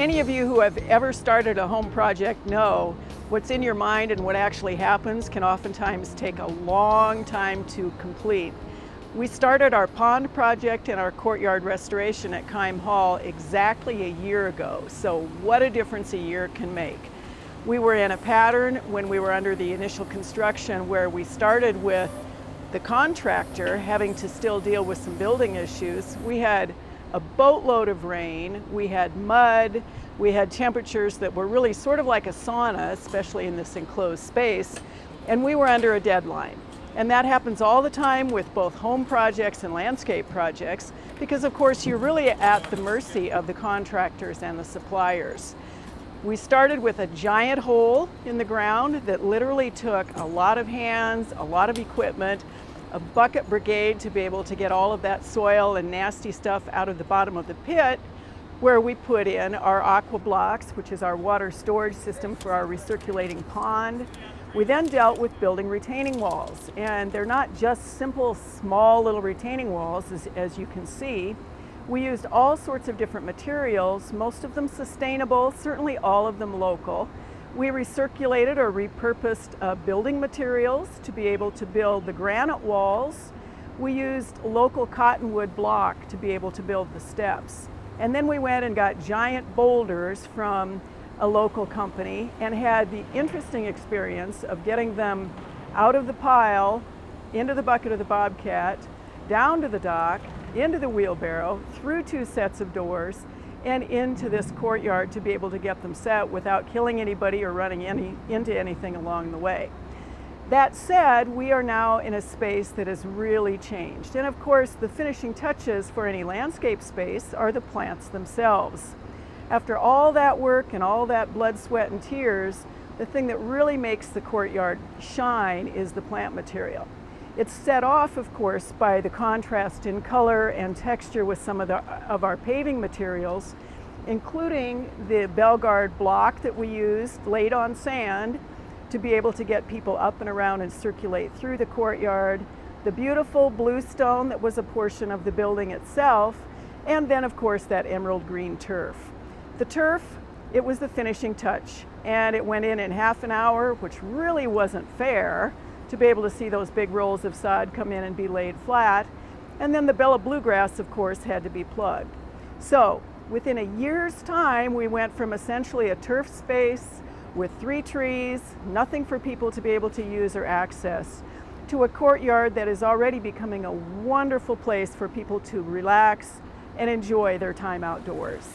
Any of you who have ever started a home project know what's in your mind and what actually happens can oftentimes take a long time to complete. We started our pond project and our courtyard restoration at Kime Hall exactly a year ago, so what a difference a year can make. We were in a pattern when we were under the initial construction where we started with the contractor having to still deal with some building issues. We had a boatload of rain, we had mud, we had temperatures that were really sort of like a sauna, especially in this enclosed space, and we were under a deadline. And that happens all the time with both home projects and landscape projects because of course you're really at the mercy of the contractors and the suppliers. We started with a giant hole in the ground that literally took a lot of hands, a lot of equipment, a bucket brigade to be able to get all of that soil and nasty stuff out of the bottom of the pit, where we put in our aqua blocks, which is our water storage system for our recirculating pond. We then dealt with building retaining walls, and they're not just simple small little retaining walls as you can see. We used all sorts of different materials, most of them sustainable, certainly all of them local. We recirculated or repurposed building materials to be able to build the granite walls. We used local cottonwood block to be able to build the steps. And then we went and got giant boulders from a local company and had the interesting experience of getting them out of the pile, into the bucket of the Bobcat, down to the dock, into the wheelbarrow, through 2 sets of doors, and into this courtyard to be able to get them set without killing anybody or running into anything along the way. That said, we are now in a space that has really changed. And of course, the finishing touches for any landscape space are the plants themselves. After all that work and all that blood, sweat, and tears, the thing that really makes the courtyard shine is the plant material. It's set off, of course, by the contrast in color and texture with some of our paving materials, including the Belgard block that we used laid on sand to be able to get people up and around and circulate through the courtyard, the beautiful blue stone that was a portion of the building itself, and then, of course, that emerald green turf. The turf, it was the finishing touch, and it went in half an hour, which really wasn't fair, to be able to see those big rolls of sod come in and be laid flat. And then the Bella bluegrass, of course, had to be plugged. So within a year's time, we went from essentially a turf space with 3 trees, nothing for people to be able to use or access, to a courtyard that is already becoming a wonderful place for people to relax and enjoy their time outdoors.